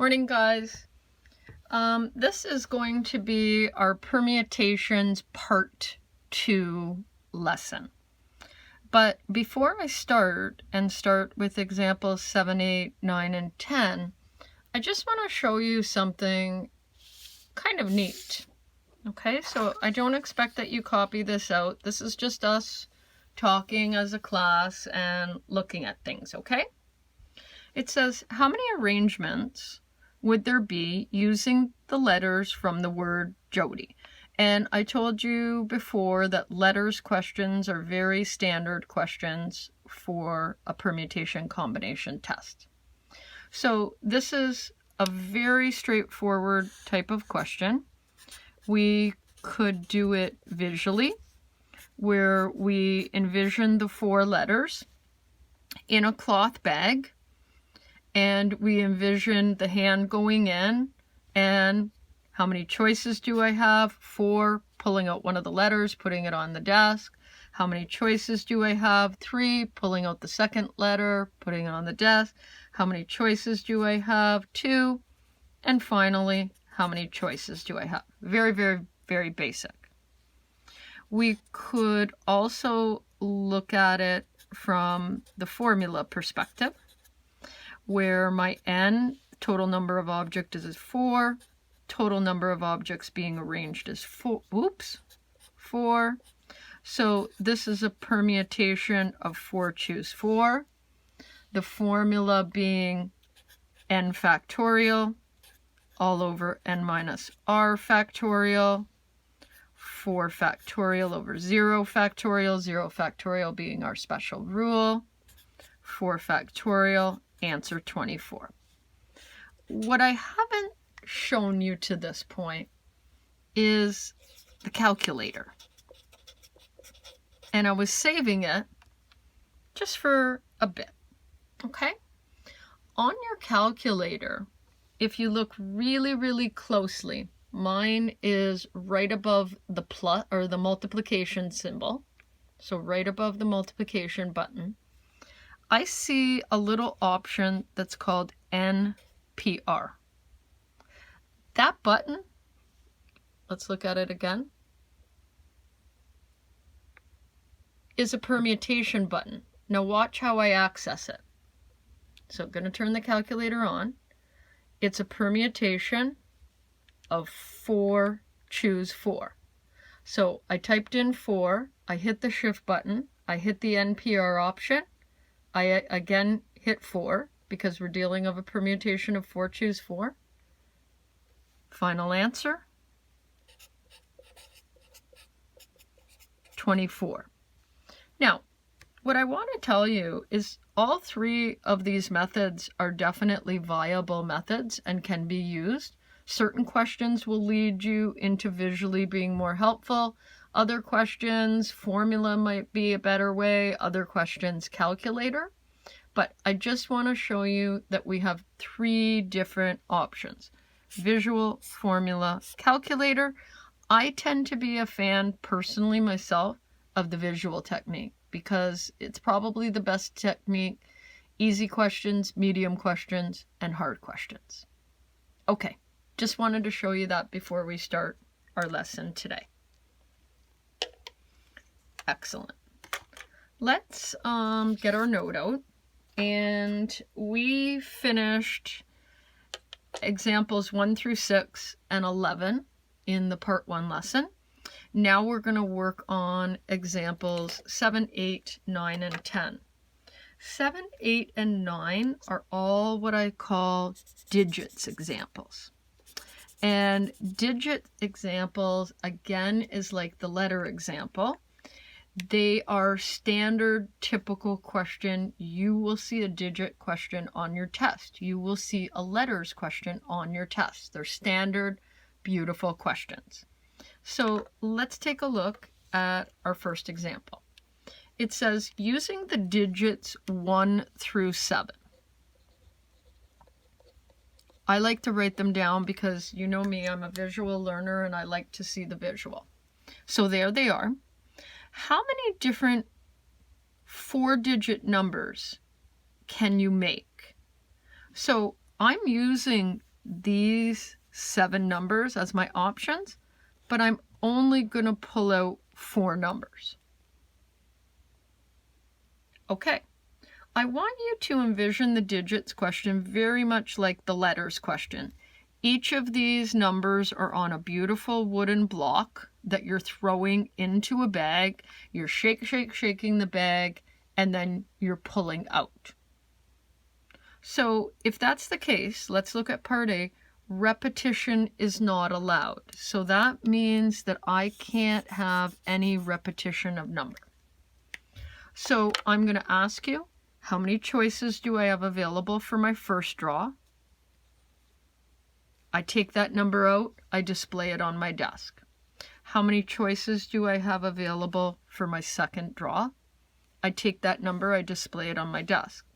Morning, guys. This is going to be our Permutations Part 2 lesson. But before I start with examples 7, 8, 9, and 10, I just want to show you something kind of neat. Okay, so I don't expect that you copy this out. This is just us talking as a class and looking at things, okay? It says, how many arrangements would there be using the letters from the word Jody? And I told you before that letters questions are very standard questions for a permutation combination test. So this is a very straightforward type of question. We could do it visually, where we envision the 4 letters in a cloth bag, and we envision the hand going in, and how many choices do I have? 4, pulling out one of the letters, putting it on the desk. How many choices do I have? 3, pulling out the second letter, putting it on the desk. How many choices do I have? 2. And finally, how many choices do I have? Very, very, very basic. We could also look at it from the formula perspective, where my n, total number of objects, is 4, total number of objects being arranged is 4. So this is a permutation of 4 choose 4. The formula being n factorial all over n minus r factorial, 4 factorial over 0 factorial, 0 factorial being our special rule, 4 factorial, answer 24. What I haven't shown you to this point is the calculator. And I was saving it just for a bit. Okay? On your calculator, if you look really, really closely, mine is right above the plus or the multiplication symbol. So right above the multiplication button, I see a little option that's called NPR. That button, let's look at it again, is a permutation button. Now watch how I access it. So I'm going to turn the calculator on. It's a permutation of 4 choose 4. So I typed in 4, I hit the shift button, I hit the NPR option, I again hit 4 because we're dealing with a permutation of 4 choose 4. Final answer, 24. Now, what I want to tell you is all 3 of these methods are definitely viable methods and can be used. Certain questions will lead you into visually being more helpful. Other questions, formula might be a better way. Other questions, calculator. But I just want to show you that we have 3 different options. Visual, formula, calculator. I tend to be a fan, personally myself, of the visual technique because it's probably the best technique. Easy questions, medium questions, and hard questions. Okay, just wanted to show you that before we start our lesson today. Excellent. Let's get our note out. And we finished examples 1 through 6 and 11 in the part 1 lesson. Now we're going to work on examples 7, 8, 9, and 10. 7, 8, and 9 are all what I call digits examples. And digit examples, again, is like the letter example. They are standard, typical question. You will see a digit question on your test. You will see a letters question on your test. They're standard, beautiful questions. So let's take a look at our first example. It says, using the digits 1 through 7. I like to write them down because you know me, I'm a visual learner and I like to see the visual. So there they are. How many different 4-digit numbers can you make? So I'm using these 7 numbers as my options, but I'm only going to pull out 4 numbers. Okay, I want you to envision the digits question very much like the letters question. Each of these numbers are on a beautiful wooden block that you're throwing into a bag. You're shaking the bag, and then you're pulling out. So if that's the case, let's look at part A. Repetition is not allowed. So that means that I can't have any repetition of number. So I'm going to ask you, how many choices do I have available for my first draw? I take that number out, I display it on my desk. How many choices do I have available for my second draw? I take that number, I display it on my desk.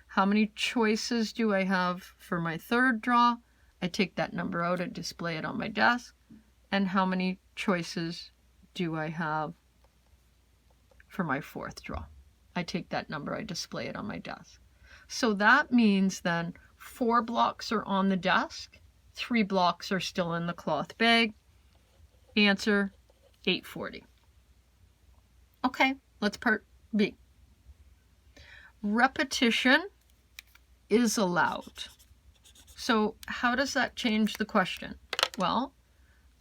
How many choices do I have for my third draw? I take that number out, I display it on my desk. And how many choices do I have for my fourth draw? I take that number, I display it on my desk. So that means then 4 blocks are on the desk, 3 blocks are still in the cloth bag. Answer, 840. Okay, let's part B. Repetition is allowed. So how does that change the question? Well,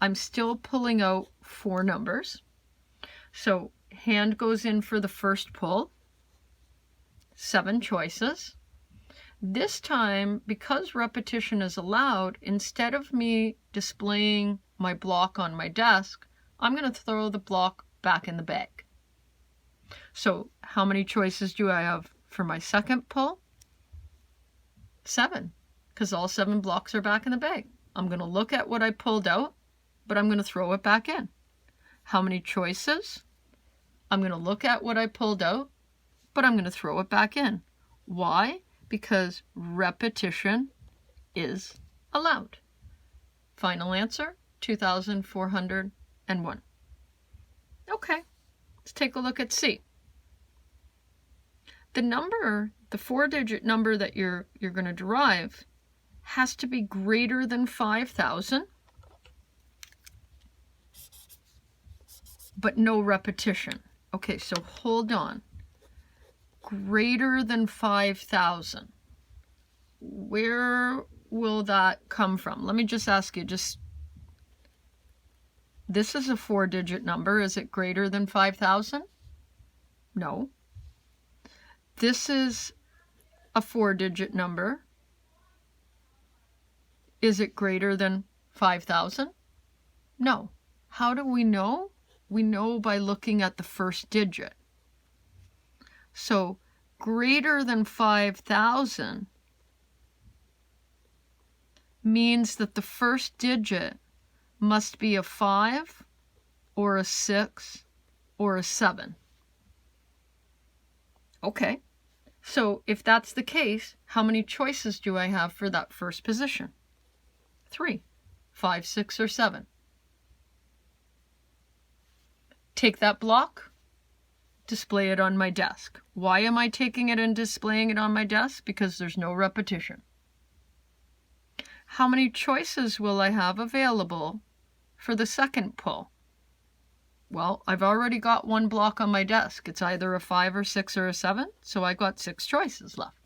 I'm still pulling out 4 numbers. So hand goes in for the first pull, 7 choices. This time, because repetition is allowed, instead of me displaying my block on my desk, I'm going to throw the block back in the bag. So how many choices do I have for my second pull? 7, because all 7 blocks are back in the bag. I'm going to look at what I pulled out, but I'm going to throw it back in. How many choices? I'm going to look at what I pulled out, but I'm going to throw it back in. Why? Because repetition is allowed. Final answer, 2,401. Okay, let's take a look at C. The number, the 4-digit number that you're going to derive has to be greater than 5,000, but no repetition. Okay, so hold on. Greater than 5,000. Where will that come from? Let me just ask you, this is a 4-digit number. Is it greater than 5,000? No. This is a 4-digit number. Is it greater than 5,000? No. How do we know? We know by looking at the first digit. So greater than 5,000 means that the first digit must be a 5 or a 6 or a 7. Okay, so if that's the case, how many choices do I have for that first position? 3, 5, 6, or 7. Take that block, display it on my desk. Why am I taking it and displaying it on my desk? Because there's no repetition. How many choices will I have available for the second pull? Well, I've already got 1 block on my desk. It's either a 5 or 6 or a 7, so I got 6 choices left.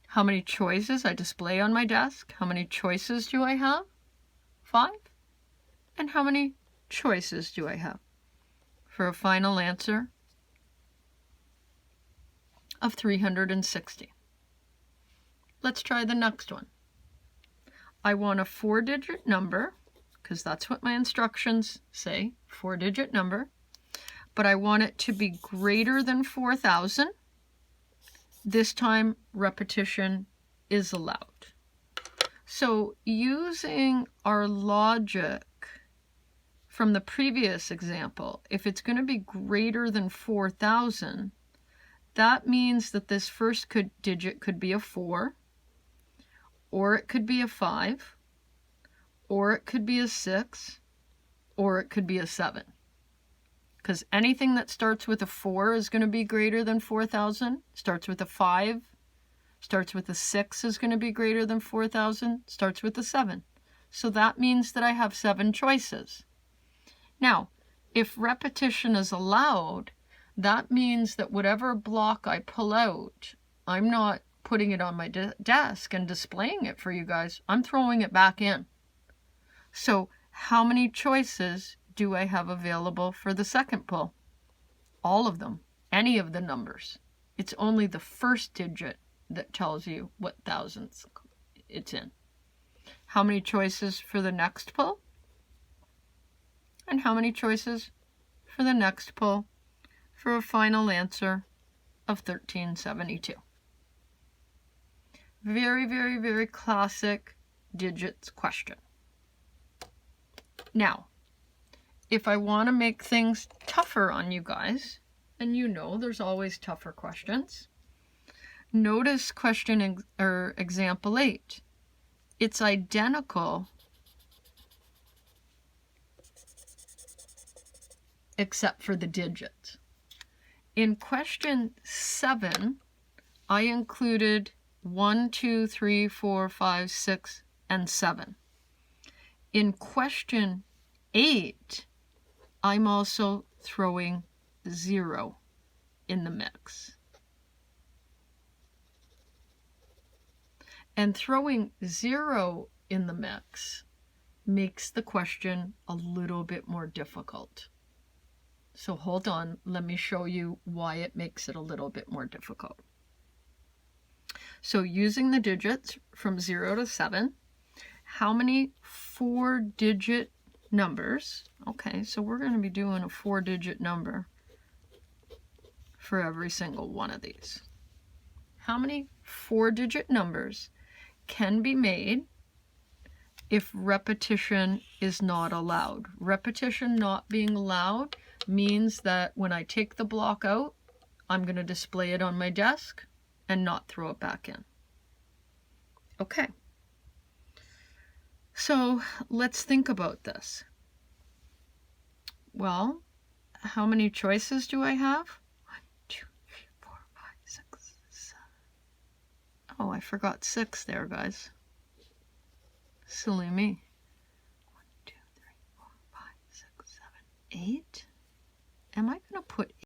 How many choices I display on my desk? How many choices do I have? 5. And how many choices do I have? For a final answer of 360. Let's try the next one. I want a 4-digit number, because that's what my instructions say, 4-digit number, but I want it to be greater than 4,000. This time, repetition is allowed. So using our logic from the previous example, if it's going to be greater than 4,000, that means that this first digit could be a 4, or it could be a 5, or it could be a 6, or it could be a 7. Because anything that starts with a 4 is going to be greater than 4,000, starts with a 5 Starts with a 6 is going to be greater than 4,000. Starts with a 7. So that means that I have 7 choices. Now, if repetition is allowed, that means that whatever block I pull out, I'm not putting it on my desk and displaying it for you guys. I'm throwing it back in. So how many choices do I have available for the second pull? All of them, any of the numbers. It's only the first digit that tells you what thousands it's in. How many choices for the next pull? And how many choices for the next pull for a final answer of 1372. Very, very, very classic digits question. Now, if I want to make things tougher on you guys, and you know there's always tougher questions, notice question or example 8. It's identical except for the digits. In question 7, I included 1, 2, 3, 4, 5, 6, and 7. In question 8, I'm also throwing 0 in the mix. And throwing 0 in the mix makes the question a little bit more difficult. So hold on, let me show you why it makes it a little bit more difficult. So using the digits from 0 to 7, how many 4-digit numbers? Okay, so we're going to be doing a 4-digit number for every single one of these. How many 4-digit numbers can be made if repetition is not allowed? Repetition not being allowed means that when I take the block out, I'm going to display it on my desk and not throw it back in. Okay. So let's think about this. Well, how many choices do I have? 1, 2, 3, 4, 5, 6, 7. Oh, I forgot 6 there, guys. Silly me. 1, 2, 3, 4, 5, 6, 7, 8. Am I going to put